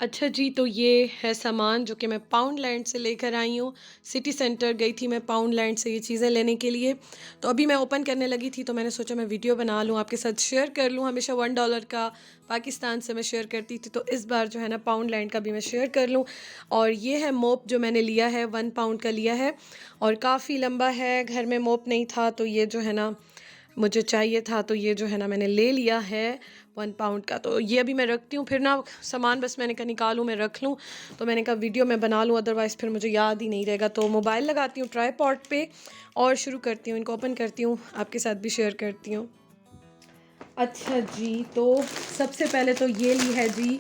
अच्छा जी, तो ये है सामान जो कि मैं पाउंड लैंड से लेकर आई हूँ। सिटी सेंटर गई थी मैं पाउंड लैंड से ये चीज़ें लेने के लिए। तो अभी मैं ओपन करने लगी थी तो मैंने सोचा मैं वीडियो बना लूँ, आपके साथ शेयर कर लूँ। हमेशा $1 का पाकिस्तान से मैं शेयर करती थी, तो इस बार जो है ना पाउंड लैंड का भी मैं शेयर कर लूँ। और ये है मोप जो मैंने लिया है, 1 पाउंड का लिया है और काफ़ी लंबा है। घर में मोप नहीं था तो ये जो है ना मुझे चाहिए था, तो ये जो है ना मैंने ले लिया है 1 पाउंड का। तो ये अभी मैं रखती हूँ, फिर ना सामान बस मैंने कहा निकालूँ मैं रख लूँ, तो मैंने कहा वीडियो में बना लूँ, अदरवाइज़ फिर मुझे याद ही नहीं रहेगा। तो मोबाइल लगाती हूँ ट्राईपॉड पे और शुरू करती हूँ, इनको ओपन करती हूँ, आपके साथ भी शेयर करती हूँ। अच्छा जी, तो सबसे पहले तो ये ली है जी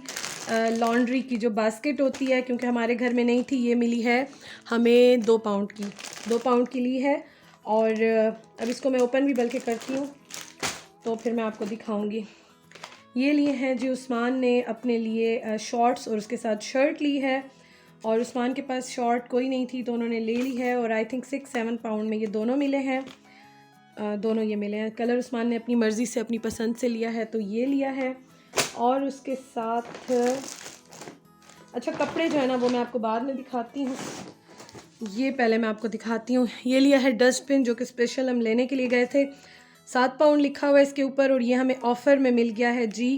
लॉन्ड्री की जो बास्केट होती है, क्योंकि हमारे घर में नहीं थी, ये मिली है हमें 2 पाउंड की, 2 पाउंड की ली है। और अब इसको मैं ओपन भी बल्कि करती हूँ तो फिर मैं आपको दिखाऊंगी। ये लिए हैं जी उस्मान ने अपने लिए शॉर्ट्स और उसके साथ शर्ट ली है, और उस्मान के पास शॉर्ट कोई नहीं थी तो उन्होंने ले ली है। और आई थिंक 6-7 पाउंड में ये दोनों मिले हैं। दोनों ये मिले हैं। कलर उस्मान ने अपनी मर्ज़ी से अपनी पसंद से लिया है तो ये लिया है। और उसके साथ अच्छा कपड़े जो है ना वो मैं आपको बाद में दिखाती हूँ, ये पहले मैं आपको दिखाती हूँ। ये लिया है डस्टबिन जो कि स्पेशल हम लेने के लिए गए थे, 7 पाउंड लिखा हुआ है इसके ऊपर, और ये हमें ऑफ़र में मिल गया है जी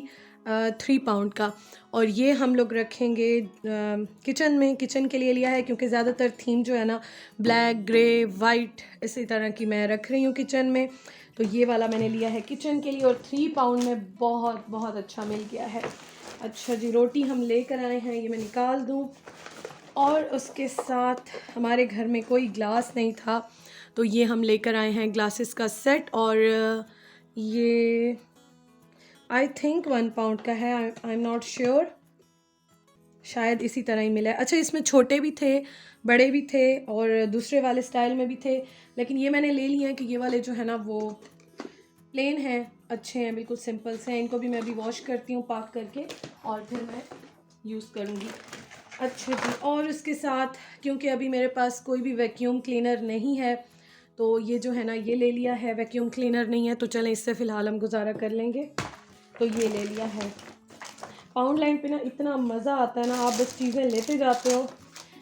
3 पाउंड का। और ये हम लोग रखेंगे किचन में, किचन के लिए लिया है क्योंकि ज़्यादातर थीम जो है ना ब्लैक, ग्रे, वाइट इसी तरह की मैं रख रही हूँ किचन में। तो ये वाला मैंने लिया है किचन के लिए और 3 पाउंड में बहुत बहुत अच्छा मिल गया है। अच्छा जी, रोटी हम लेकर आए हैं, ये मैं निकाल दूँ। और उसके साथ हमारे घर में कोई ग्लास नहीं था तो ये हम लेकर आए हैं ग्लासेस का सेट, और ये आई थिंक 1 पाउंड का है, आई एम नॉट श्योर, शायद इसी तरह ही मिला है। अच्छा, इसमें छोटे भी थे, बड़े भी थे और दूसरे वाले स्टाइल में भी थे, लेकिन ये मैंने ले लिए हैं कि ये वाले जो है ना वो प्लेन हैं, अच्छे हैं, बिल्कुल सिंपल से हैं। इनको भी मैं अभी वॉश करती हूँ पाक करके और फिर मैं यूज़ करूँगी। अच्छा जी, और उसके साथ क्योंकि अभी मेरे पास कोई भी वैक्यूम क्लीनर नहीं है तो ये जो है ना ये ले लिया है। वैक्यूम क्लीनर नहीं है तो चलें इससे फ़िलहाल हम गुजारा कर लेंगे, तो ये ले लिया है। पाउंड लाइन पे ना इतना मज़ा आता है ना, आप बस चीज़ें लेते जाते हो,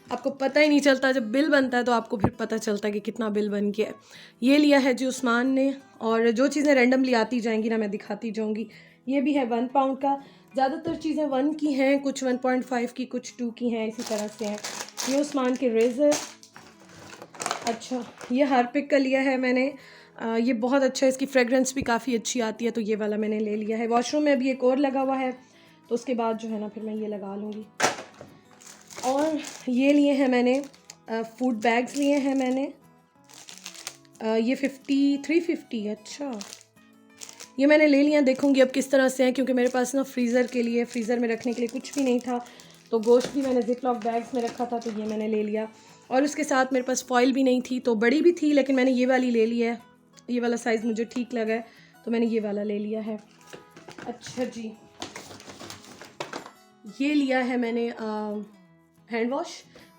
आपको पता ही नहीं चलता, जब बिल बनता है तो आपको फिर पता चलता है कि कितना बिल बन गया है। ये लिया है जी उस्मान ने, और जो चीज़ें रैंडमली आती जाएंगी ना मैं दिखाती जाऊंगी। ये भी है 1 पाउंड का, ज़्यादातर चीज़ें 1 की हैं, कुछ 1.5 की, कुछ 2 की हैं, इसी तरह से हैं। ये उस्मान के रेज़र। अच्छा, ये हार्पिक का लिया है मैंने, ये बहुत अच्छा है, इसकी फ्रेगरेंस भी काफ़ी अच्छी आती है, तो ये वाला मैंने ले लिया है। वॉशरूम में अभी एक और लगा हुआ है तो उसके बाद जो है ना फिर मैं ये लगा लूँगी। और ये लिए हैं मैंने फूड बैग्स लिए हैं मैंने, ये 350। अच्छा, ये मैंने ले लिया, देखूँगी अब किस तरह से हैं, क्योंकि मेरे पास ना फ्रीज़र के लिए, फ्रीज़र में रखने के लिए कुछ भी नहीं था, तो गोश्त भी मैंने ज़िप-लॉक बैग्स में रखा था तो ये मैंने ले लिया। और उसके साथ मेरे पास फॉइल भी नहीं थी, तो बड़ी भी थी लेकिन मैंने ये वाली ले ली है, ये वाला साइज़ मुझे ठीक लगा है तो मैंने ये वाला ले लिया है। अच्छा जी, ये लिया है मैंने हैंड वॉश,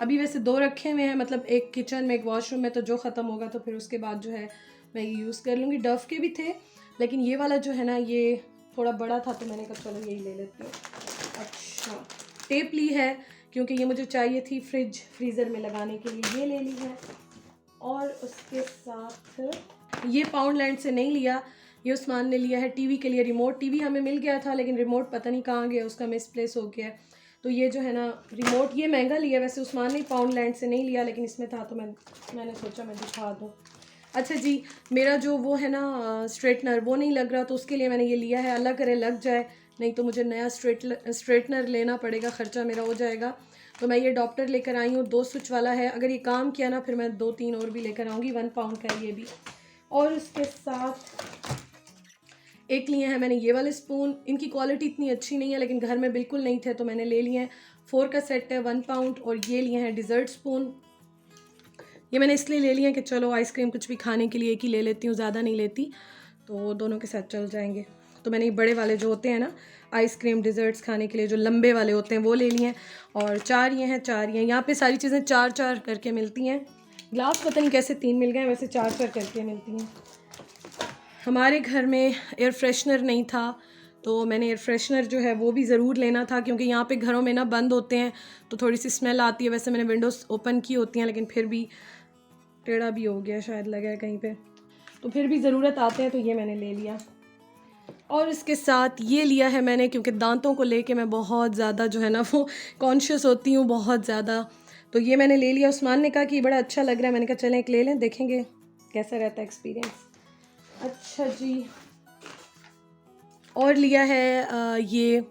अभी वैसे 2 रखे हुए हैं, मतलब एक किचन में एक वॉशरूम में, तो जो ख़त्म होगा तो फिर उसके बाद जो है मैं ये यूज़ कर लूँगी। डव के भी थे लेकिन ये वाला जो है ना ये थोड़ा बड़ा था तो मैंने कहा चलो यही ले लेती हूँ। अच्छा, टेप ली है क्योंकि ये मुझे चाहिए थी फ्रीज़र में लगाने के लिए, ये ले ली है। और उसके साथ ये पाउंड लैंड से नहीं लिया, ये उस्मान ने लिया है टीवी के लिए रिमोट। टीवी हमें मिल गया था लेकिन रिमोट पता नहीं कहाँ गया, उसका मिसप्लेस हो गया है। तो ये जो है ना रिमोट, ये महंगा लिया, वैसे उस्मान ने पाउंड लैंड से नहीं लिया लेकिन इसमें था तो मैंने सोचा मैं दिखा दूँ। अच्छा जी, मेरा जो वो है ना स्ट्रेटनर वो नहीं लग रहा तो उसके लिए मैंने ये लिया है, अल्लाह करे लग जाए, नहीं तो मुझे नया स्ट्रेटनर लेना पड़ेगा, ख़र्चा मेरा हो जाएगा। तो मैं ये डॉक्टर लेकर आई हूँ, 2 स्विच वाला है, अगर ये काम किया ना फिर मैं 2-3 और भी लेकर आऊँगी। 1 पाउंड का है ये भी। और उसके साथ एक लिए हैं मैंने ये वाले स्पून, इनकी क्वालिटी इतनी अच्छी नहीं है लेकिन घर में बिल्कुल नहीं थे तो मैंने ले लिए हैं। 4 का सेट है, 1 पाउंड। और ये लिए हैं डिज़र्ट स्पून, ये मैंने इसलिए ले लिए हैं कि चलो आइसक्रीम कुछ भी खाने के लिए एक ही ले लेती हूँ, ज़्यादा नहीं लेती, तो दोनों के साथ चल जाएंगे। तो मैंने ये बड़े वाले जो होते हैं ना आइसक्रीम डिज़र्ट्स खाने के लिए, जो लंबे वाले होते हैं वो ले लिए हैं। और 4 ये हैं, 4 ये हैं, यहाँ पे सारी चीज़ें 4-4 करके मिलती हैं। ग्लास पता नहीं कैसे 3 मिल गए, वैसे 4-4 करके मिलती हैं। हमारे घर में एयर फ्रेशनर नहीं था तो मैंने एयर फ्रेशनर जो है वो भी ज़रूर लेना था, क्योंकि यहाँ पे घरों में ना बंद होते हैं तो थोड़ी सी स्मेल आती है। वैसे मैंने विंडोज़ ओपन की होती हैं, लेकिन फिर भी टेढ़ा भी हो गया शायद, लगा है कहीं पे, तो फिर भी ज़रूरत आते हैं तो ये मैंने ले लिया। और इसके साथ ये लिया है मैंने, क्योंकि दांतों को लेके मैं बहुत ज़्यादा जो है ना वो कॉन्शियस होती हूँ बहुत ज़्यादा, तो ये मैंने ले लिया। उस्मान ने कहा कि बड़ा अच्छा लग रहा है, मैंने कहा चलें एक ले लें, देखेंगे कैसा रहता है एक्सपीरियंस। अच्छा जी, और लिया है ये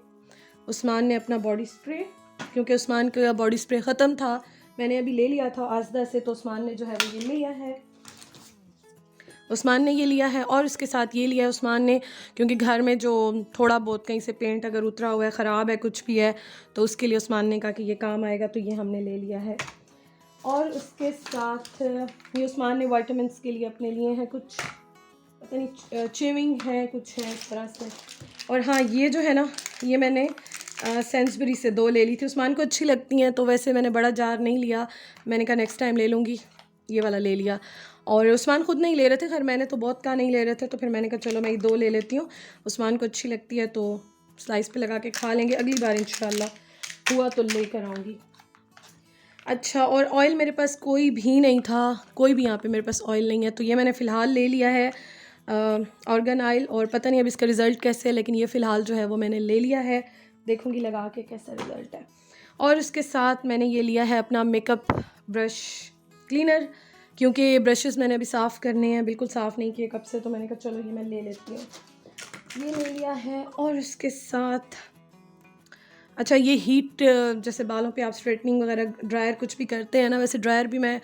उस्मान ने अपना बॉडी स्प्रे, क्योंकि उस्मान का बॉडी स्प्रे ख़त्म था, मैंने अभी ले लिया था आज़दा से, तो उस्मान ने जो है वो ये लिया है, उस्मान ने ये लिया है। और इसके साथ ये लिया है उस्मान ने, क्योंकि घर में जो थोड़ा बहुत कहीं से पेंट अगर उतरा हुआ है, ख़राब है, कुछ भी है, तो उसके लिए उस्मान ने कहा कि ये काम आएगा, तो ये हमने ले लिया है। और उसके साथ ये उस्मान ने वाइटामिन्स के लिए अपने लिए हैं कुछ, पता नहीं चेविंग है कुछ है इस तरह से। और हाँ, ये जो है ना, ये मैंने सेंसबरी से 2 ले ली थी, उस्मान को अच्छी लगती हैं, तो वैसे मैंने बड़ा जार नहीं लिया, मैंने कहा नेक्स्ट टाइम ले लूँगी, ये वाला ले लिया। और उस्मान ख़ुद नहीं ले रहे थे, खैर मैंने तो बहुत कहा नहीं ले रहे थे, तो फिर मैंने कहा चलो मैं ये 2 ले लेती हूँ, उस्मान को अच्छी लगती है तो स्लाइस पे लगा के खा लेंगे, अगली बार इंशाल्लाह हुआ तो लेकर आऊँगी। अच्छा, और ऑयल मेरे पास कोई भी नहीं था, कोई भी यहाँ पे मेरे पास ऑयल नहीं है, तो ये मैंने फ़िलहाल ले लिया है ऑर्गन ऑयल, और पता नहीं अब इसका रिज़ल्ट कैसे है, लेकिन ये फ़िलहाल जो है वो मैंने ले लिया है, देखूँगी लगा के कैसा रिज़ल्ट है। और इसके साथ मैंने ये लिया है अपना मेकअप ब्रश क्लीनर, क्योंकि ब्रशेस मैंने अभी साफ़ करने हैं, बिल्कुल साफ़ नहीं किए कब से, तो मैंने कहा चलो ये मैं ले लेती हूँ, ये ले लिया है। और इसके साथ अच्छा, ये हीट जैसे बालों पे आप स्ट्रेटनिंग वगैरह ड्रायर कुछ भी करते हैं ना, वैसे ड्रायर भी मैं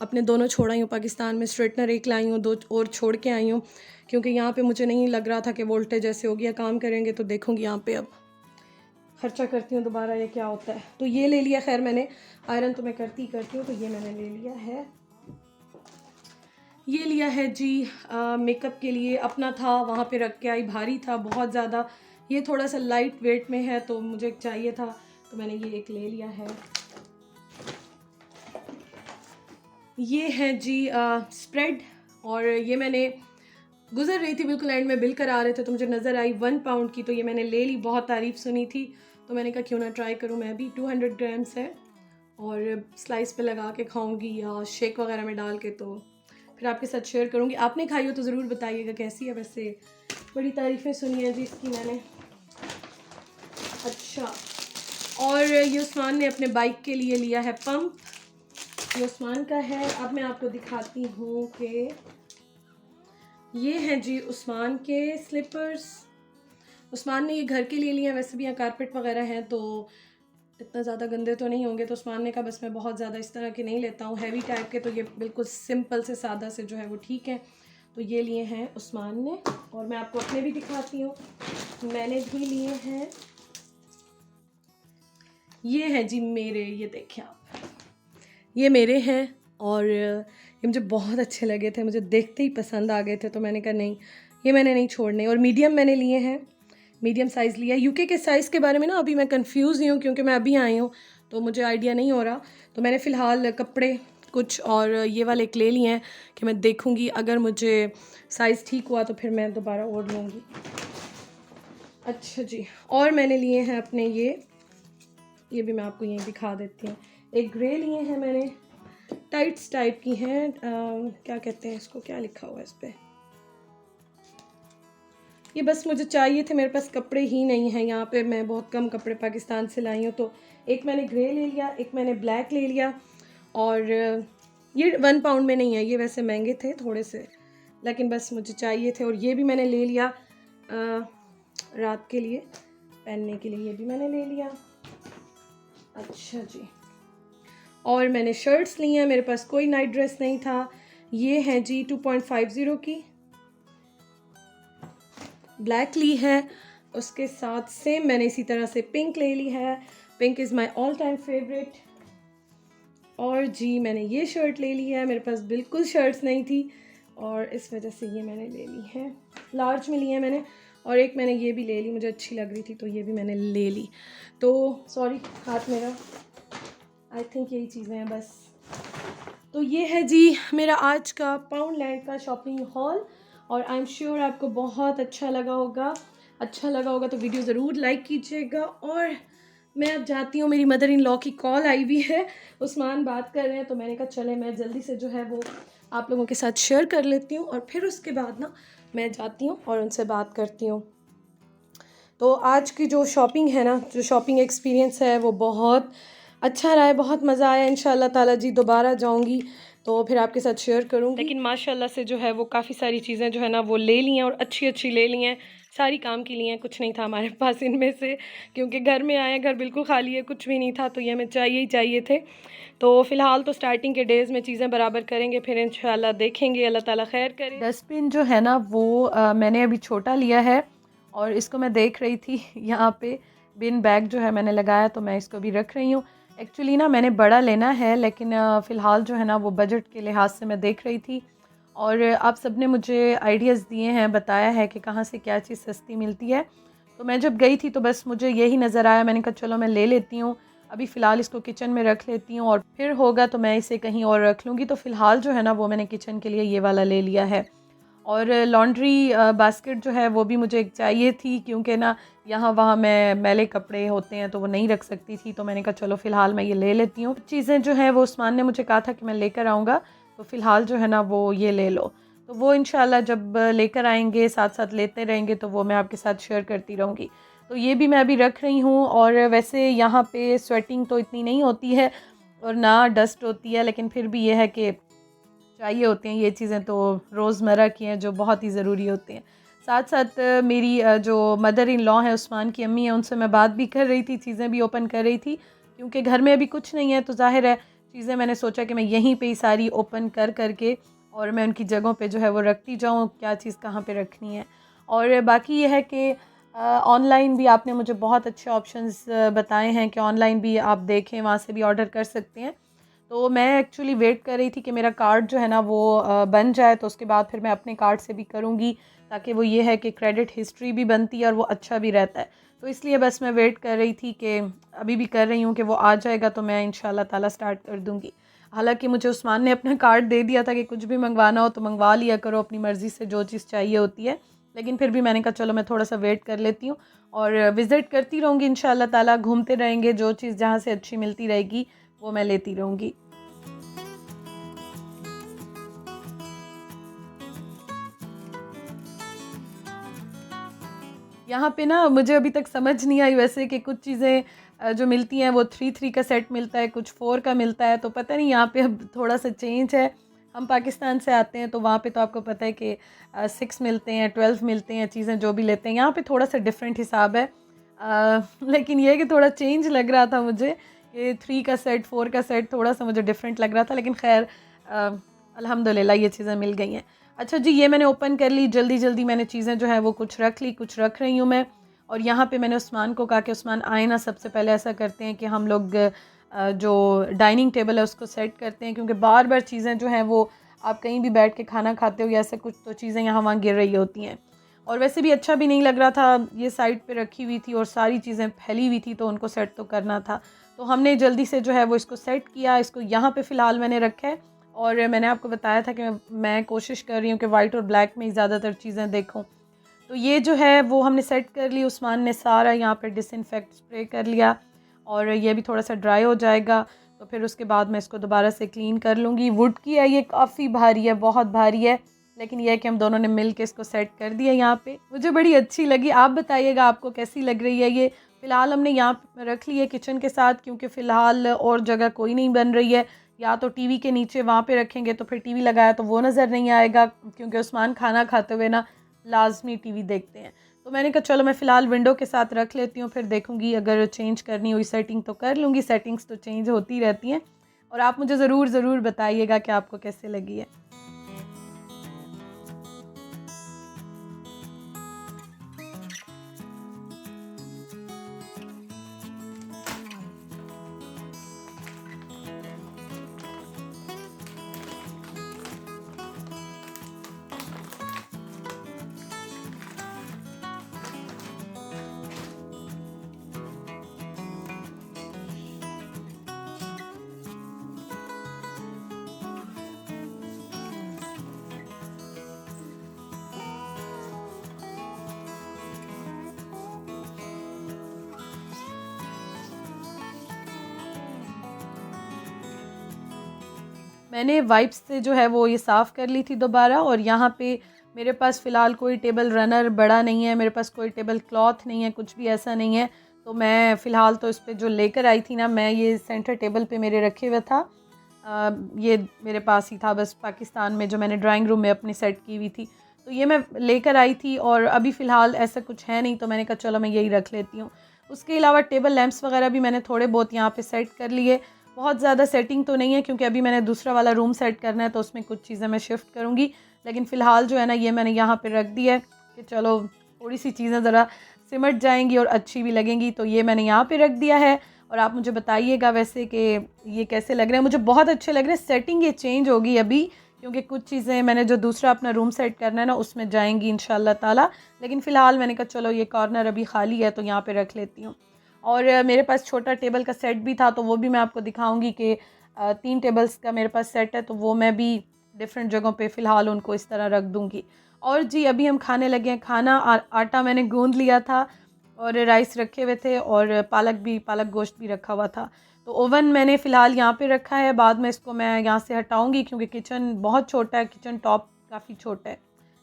अपने दोनों छोड़ आई हूँ पाकिस्तान में, स्ट्रेटनर एक लाई हूँ, 2 और छोड़ के आई हूँ, क्योंकि यहाँ पे मुझे नहीं लग रहा था कि वोल्टेज ऐसे हो गया, काम करेंगे तो देखूँगी यहाँ पे अब ख़र्चा करती हूँ दोबारा ये क्या होता है। तो ये ले लिया, खैर मैंने आयरन तो मैं करती हूँ, तो ये मैंने ले लिया है। ये लिया है जी मेकअप के लिए, अपना था वहाँ पे रख के आई, भारी था बहुत ज़्यादा, ये थोड़ा सा लाइट वेट में है तो मुझे चाहिए था, तो मैंने ये एक ले लिया है। ये है जी स्प्रेड, और ये मैंने गुज़र रही थी बिल्कुल एंड में बिल करा रहे थे तो मुझे नज़र आई 1 पाउंड की, तो ये मैंने ले ली, बहुत तारीफ़ सुनी थी तो मैंने कहा क्यों ना ट्राई करूँ मैं भी। 200 ग्राम्स है और स्लाइस पे लगा के खाऊंगी या शेक वगैरह में डाल के, तो फिर आपके साथ शेयर करूँगी। आपने खाई हो तो ज़रूर बताइएगा कैसी है, वैसे बड़ी तारीफ़ें सुनी है जी इसकी मैंने। अच्छा, और ये उस्मान ने अपने बाइक के लिए लिया है पंप, ये उस्मान का है। अब मैं आपको दिखाती हूँ कि ये हैं जी उस्मान के स्लीपर्स, उस्मान ने ये घर के लिए लिए हैं, वैसे भी यहाँ कारपेट वगैरह हैं तो इतना ज़्यादा गंदे तो नहीं होंगे, तो उस्मान ने कहा बस मैं बहुत ज़्यादा इस तरह के नहीं लेता हूँ हैवी टाइप के, तो ये बिल्कुल सिंपल से सादा से जो है वो ठीक है, तो ये लिए हैं उस्मान ने। और मैं आपको अपने भी दिखाती हूँ, मैंने भी लिए हैं, ये हैं जी मेरे, ये देखें आप, ये मेरे हैं और ये मुझे बहुत अच्छे लगे थे, मुझे देखते ही पसंद आ गए थे, तो मैंने कहा नहीं ये मैंने नहीं छोड़ने। और मीडियम मैंने लिए हैं, मीडियम साइज़ लिया है। यूके के साइज़ के बारे में ना अभी मैं कंफ्यूज ही हूँ, क्योंकि मैं अभी आई हूँ तो मुझे आइडिया नहीं हो रहा, तो मैंने फ़िलहाल कपड़े कुछ और ये वाले एक ले लिए हैं कि मैं देखूँगी अगर मुझे साइज़ ठीक हुआ तो फिर मैं दोबारा और लूँगी। अच्छा जी, और मैंने लिए हैं अपने ये भी मैं आपको यहीं दिखा देती हूँ। एक ग्रे लिए हैं मैंने, टाइट्स टाइप की हैं, क्या कहते हैं इसको, क्या लिखा हुआ है इस पर, ये बस मुझे चाहिए थे, मेरे पास कपड़े ही नहीं हैं यहाँ पे, मैं बहुत कम कपड़े पाकिस्तान से लाई हूँ, तो एक मैंने ग्रे ले लिया, एक मैंने ब्लैक ले लिया। और ये 1 पाउंड में नहीं है, ये वैसे महंगे थे थोड़े से, लेकिन बस मुझे चाहिए थे। और ये भी मैंने ले लिया रात के लिए पहनने के लिए, ये भी मैंने ले लिया। अच्छा जी, और मैंने शर्ट्स ली हैं, मेरे पास कोई नाइट ड्रेस नहीं था, ये हैं जी 2.50 की, ब्लैक ली है, उसके साथ सेम मैंने इसी तरह से पिंक ले ली है, pink is my all time favourite. और जी मैंने ये शर्ट ले ली है, मेरे पास बिल्कुल शर्ट्स नहीं थी और इस वजह से ये मैंने ले ली है, लार्ज में ली है मैंने। और एक मैंने ये भी ले ली, मुझे अच्छी लग रही थी तो ये भी मैंने ले ली। तो सॉरी हाथ मेरा, आई थिंक यही चीज़ें हैं बस। तो ये है जी मेरा आज का पाउंडलैंड का शॉपिंग हॉल, और आई एम श्योर आपको बहुत अच्छा लगा होगा। अच्छा लगा होगा तो वीडियो ज़रूर लाइक कीजिएगा। और मैं अब जाती हूँ, मेरी मदर इन लॉ की कॉल आई हुई है, उस्मान बात कर रहे हैं, तो मैंने कहा चले मैं जल्दी से जो है वो आप लोगों के साथ शेयर कर लेती हूँ और फिर उसके बाद ना मैं जाती हूँ और उनसे बात करती हूँ। तो आज की जो शॉपिंग है ना, जो शॉपिंग एक्सपीरियंस है वो बहुत अच्छा रहा है, बहुत मज़ा आया। इंशाल्लाह ताला जी दोबारा जाऊंगी तो फिर आपके साथ शेयर करूंगी। लेकिन माशाल्लाह से जो है वो काफ़ी सारी चीज़ें जो है ना वो ले ली हैं और अच्छी अच्छी ले ली हैं, सारी काम की ली हैं, कुछ नहीं था हमारे पास इनमें से, क्योंकि घर में आए, घर बिल्कुल खाली है, कुछ भी नहीं था, तो ये हमें चाहिए ही चाहिए थे। तो फ़िलहाल तो स्टार्टिंग के डेज़ में चीज़ें बराबर करेंगे, फिर इंशाल्लाह देखेंगे, अल्लाह ताला खैर करे। डस्टबिन जो है ना वो मैंने अभी छोटा लिया है और इसको मैं देख रही थी यहाँ पे बिन बैग जो है मैंने लगाया, तो मैं इसको भी रख रही हूँ। एक्चुअली ना मैंने बड़ा लेना है, लेकिन फ़िलहाल जो है ना वो बजट के लिहाज से मैं देख रही थी और आप सब ने मुझे आइडियाज़ दिए हैं, बताया है कि कहाँ से क्या चीज़ सस्ती मिलती है। तो मैं जब गई थी तो बस मुझे यही नज़र आया, मैंने कहा चलो मैं ले लेती हूँ, अभी फ़िलहाल इसको किचन में रख लेती हूँ और फिर होगा तो मैं इसे कहीं और रख लूँगी। तो फ़िलहाल जो है ना वो मैंने किचन के लिए ये वाला ले लिया है। और लॉन्ड्री बास्केट जो है वो भी मुझे एक चाहिए थी, क्योंकि ना यहाँ वहाँ मैं मैले कपड़े होते हैं तो वो नहीं रख सकती थी, तो मैंने कहा चलो फ़िलहाल मैं ये ले लेती हूँ। चीज़ें जो हैं वो उस्मान ने मुझे कहा था कि मैं लेकर आऊँगा, तो फ़िलहाल जो है ना वो ये ले लो। तो वो इंशाल्लाह जब लेकर आएंगे साथ साथ लेते रहेंगे तो वो मैं आपके साथ शेयर करती रहूँगी। तो ये भी मैं अभी रख रही हूँ। और वैसे यहाँ पे स्वेटिंग तो इतनी नहीं होती है और ना डस्ट होती है, लेकिन फिर भी ये है कि चाहिए होती हैं ये चीज़ें, तो रोज़मर्रा की हैं जो बहुत ही ज़रूरी होती हैं। साथ साथ मेरी जो मदर इन लॉ है, उस्मान की अम्मी है, उनसे मैं बात भी कर रही थी, चीज़ें भी ओपन कर रही थी, क्योंकि घर में अभी कुछ नहीं है तो ज़ाहिर है चीज़ें मैंने सोचा कि मैं यहीं पे ही सारी ओपन कर करके और मैं उनकी जगहों पे जो है वो रखती जाऊँ, क्या चीज़ कहाँ पे रखनी है। और बाकी ये है कि ऑनलाइन भी आपने मुझे बहुत अच्छे ऑप्शंस बताए हैं कि ऑनलाइन भी आप देखें, वहाँ से भी ऑर्डर कर सकते हैं। तो मैं एक्चुअली वेट कर रही थी कि मेरा कार्ड जो है ना वो बन जाए, तो उसके बाद फिर मैं अपने कार्ड से भी करूँगी, ताकि वो ये है कि क्रेडिट हिस्ट्री भी बनती है और वो अच्छा भी रहता है। तो इसलिए बस मैं वेट कर रही थी कि अभी भी कर रही हूँ कि वो आ जाएगा तो मैं इंशाल्लाह ताला स्टार्ट कर दूँगी। हालाँकि मुझे उस्मान ने अपना कार्ड दे दिया था कि कुछ भी मंगवाना हो तो मंगवा लिया करो अपनी मर्ज़ी से, जो चीज़ चाहिए होती है। लेकिन फिर भी मैंने कहा चलो मैं थोड़ा-सा वेट कर लेती हूँ और विज़िट करती रहूँगी इंशाल्लाह ताला, घूमते रहेंगे, जो चीज़ जहाँ से अच्छी मिलती रहेगी वो मैं लेती रहूँगी। यहाँ पे ना मुझे अभी तक समझ नहीं आई वैसे कि कुछ चीज़ें जो मिलती हैं वो 3-3 का सेट मिलता है, कुछ 4 का मिलता है, तो पता नहीं यहाँ पे अब थोड़ा-सा चेंज है। हम पाकिस्तान से आते हैं तो वहाँ पे तो आपको पता है कि 6 मिलते हैं, 12 मिलते हैं, चीज़ें जो भी लेते हैं। यहाँ पे थोड़ा-सा डिफरेंट हिसाब है। लेकिन ये है कि थोड़ा चेंज लग रहा था मुझे, ये 3 का सेट, 4 का सेट थोड़ा-सा मुझे डिफरेंट लग रहा था, लेकिन ख़ैर अ, अल्हम्दुलिल्लाह ये चीज़ें मिल गई हैं। अच्छा जी, ये मैंने ओपन कर ली, जल्दी-जल्दी मैंने चीज़ें जो है वो कुछ रख ली, कुछ रख रही हूँ मैं। और यहाँ पे मैंने उस्मान को कहा कि उस्मान आए ना, सबसे पहले ऐसा करते हैं कि हम लोग जो डाइनिंग टेबल है उसको सेट करते हैं, क्योंकि बार-बार चीज़ें जो हैं वो आप कहीं भी बैठ के खाना खाते हो या ऐसा कुछ, तो चीज़ें यहाँ वहाँ गिर रही होती हैं। और वैसे भी अच्छा भी नहीं लग रहा था, ये साइड पे रखी हुई थी और सारी चीज़ें फैली हुई थी, तो उनको सेट तो करना था। तो हमने जल्दी से जो है वो इसको सेट किया, इसको यहाँ पे फ़िलहाल मैंने रखा है। और मैंने आपको बताया था कि मैं कोशिश कर रही हूँ कि वाइट और ब्लैक में ही ज़्यादातर चीज़ें देखूँ। तो ये जो है वो हमने सेट कर ली, उस्मान ने सारा यहाँ पे डिसइंफेक्ट स्प्रे कर लिया और ये भी थोड़ा सा ड्राई हो जाएगा, तो फिर उसके बाद मैं इसको दोबारा से क्लीन कर लूँगी। वुड की है, ये काफ़ी भारी है, बहुत भारी है, लेकिन यह है कि हम दोनों ने मिल के इसको सेट कर दिया यहाँ पे। मुझे बड़ी अच्छी लगी, आप बताइएगा आपको कैसी लग रही है ये। फ़िलहाल हमने यहाँ पे रख ली है किचन के साथ, क्योंकि फ़िलहाल और जगह कोई नहीं बन रही है। या तो टीवी के नीचे वहाँ पे रखेंगे तो फिर टीवी लगाया तो वो नज़र नहीं आएगा, क्योंकि उस्मान खाना खाते हुए ना लाज़मी टीवी देखते हैं। तो मैंने कहा चलो मैं फ़िलहाल विंडो के साथ रख लेती हूँ, फिर देखूँगी अगर चेंज करनी हुई सेटिंग तो कर लूँगी, सेटिंग्स तो चेंज होती रहती हैं। और आप मुझे ज़रूर बताइएगा कि आपको कैसे लगी है। मैंने वाइप्स से जो है वो ये साफ़ कर ली थी दोबारा। और यहाँ पे मेरे पास फ़िलहाल कोई टेबल रनर बड़ा नहीं है, मेरे पास कोई टेबल क्लॉथ नहीं है, कुछ भी ऐसा नहीं है। तो मैं फ़िलहाल तो इस पे जो लेकर आई थी ना, मैं ये सेंटर टेबल पे मेरे रखे हुआ था। ये मेरे पास ही था बस पाकिस्तान में, जो मैंने ड्राइंग रूम में अपनी सेट की हुई थी। तो ये मैं लेकर आई थी और अभी फ़िलहाल ऐसा कुछ है नहीं, तो मैंने कहा चलो मैं यही रख लेती हूँ। उसके अलावा टेबल लैंप्स वगैरह भी मैंने थोड़े बहुत यहाँ पे सेट कर लिए। बहुत ज़्यादा सेटिंग तो नहीं है क्योंकि अभी मैंने दूसरा वाला रूम सेट करना है, तो उसमें कुछ चीज़ें मैं शिफ्ट करूँगी। लेकिन फ़िलहाल जो है ना, ये मैंने यहाँ पे रख दिया है कि चलो थोड़ी सी चीज़ें ज़रा सिमट जाएंगी और अच्छी भी लगेंगी। तो ये मैंने यहाँ पे रख दिया है। और आप मुझे बताइएगा वैसे कि ये कैसे लग रहे हैं। मुझे बहुत अच्छे लग रहे हैं। सेटिंग ये चेंज होगी अभी, क्योंकि कुछ चीज़ें मैंने जो दूसरा अपना रूम सेट करना है ना, उसमें जाएंगी इंशाल्लाह ताला। लेकिन फ़िलहाल मैंने कहा चलो ये कॉर्नर अभी खाली है तो यहाँ पे रख लेती हूँ। और मेरे पास छोटा टेबल का सेट भी था, तो वो भी मैं आपको दिखाऊंगी कि 3 टेबल्स का मेरे पास सेट है, तो वो मैं भी डिफरेंट जगहों पे फ़िलहाल उनको इस तरह रख दूँगी। और जी अभी हम खाने लगे हैं खाना। आटा मैंने गूँध लिया था और राइस रखे हुए थे और पालक गोश्त भी रखा हुआ था। तो ओवन मैंने फ़िलहाल यहाँ पे रखा है, बाद में इसको मैं यहाँ से हटाऊँगी क्योंकि किचन बहुत छोटा है, किचन टॉप काफ़ी छोटा है,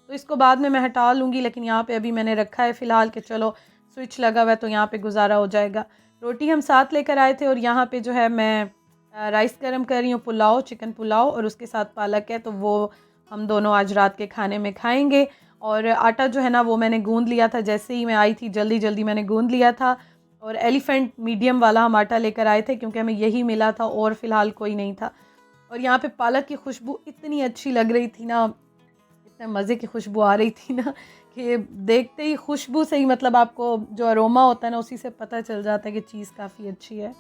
तो इसको बाद में मैं हटा लूँगी। लेकिन यहाँ पे अभी मैंने रखा है फ़िलहाल कि चलो स्विच लगा हुआ है तो यहाँ पे गुजारा हो जाएगा। रोटी हम साथ लेकर आए थे और यहाँ पे जो है मैं राइस गर्म कर रही हूँ, पुलाव, चिकन पुलाव, और उसके साथ पालक है, तो वो हम दोनों आज रात के खाने में खाएंगे। और आटा जो है ना वो मैंने गूंद लिया था, जैसे ही मैं आई थी जल्दी जल्दी मैंने गूंद लिया था। और एलिफेंट मीडियम वाला हम आटा लेकर आए थे क्योंकि हमें यही मिला था और फ़िलहाल कोई नहीं था। और यहाँ पे पालक की खुशबू इतनी अच्छी लग रही थी ना, इतने मज़े की खुशबू आ रही थी ना कि देखते ही खुशबू से ही मतलब आपको जो अरोमा होता है ना, उसी से पता चल जाता है कि चीज़ काफ़ी अच्छी है।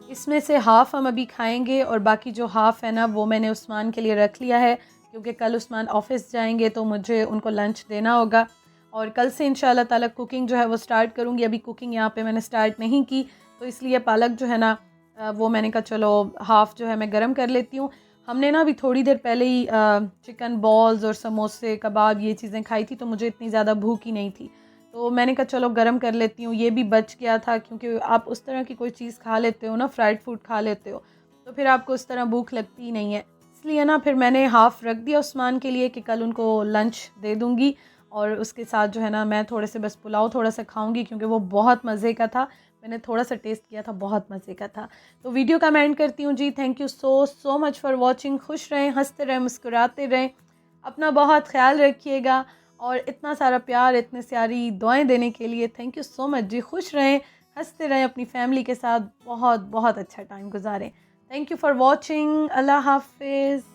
इसमें से हाफ़ हम अभी खाएंगे और बाकी जो हाफ़ है ना वो मैंने उस्मान के लिए रख लिया है, क्योंकि कल उस्मान ऑफ़िस जाएंगे तो मुझे उनको लंच देना होगा। और कल से इंशाल्लाह ताला कुकिंग जो है वो स्टार्ट करूँगी। अभी कुकिंग यहाँ पे मैंने स्टार्ट नहीं की, तो इसलिए पालक जो है ना वो मैंने कहा चलो हाफ़ जो है मैं गरम कर लेती हूँ। हमने ना अभी थोड़ी देर पहले ही चिकन बॉल्स और समोसे कबाब ये चीज़ें खाई थी, तो मुझे इतनी ज़्यादा भूख ही नहीं थी, तो मैंने कहा चलो गरम कर लेती हूँ। ये भी बच गया था क्योंकि आप उस तरह की कोई चीज़ खा लेते हो ना, फ्राइड फूड खा लेते हो, तो फिर आपको उस तरह भूख लगती ही नहीं है। इसलिए ना फिर मैंने हाफ़ रख दिया उस्मान के लिए कि कल उनको लंच दे दूँगी। और उसके साथ जो है ना मैं थोड़े से बस पुलाव थोड़ा सा खाऊँगी क्योंकि वो बहुत मज़े का था। मैंने थोड़ा सा टेस्ट किया था, बहुत मज़े का था। तो वीडियो का मैं एंड करती हूँ जी। Thank you so much for watching. खुश रहें, हंसते रहें, मुस्कुराते रहें, अपना बहुत ख्याल रखिएगा। और इतना सारा प्यार, इतने सारी दुआएं देने के लिए थैंक यू सो मच जी। खुश रहें, हंसते रहें, अपनी फैमिली के साथ बहुत बहुत अच्छा टाइम गुजारें। Thank you for watching. अल्लाह हाफिज़।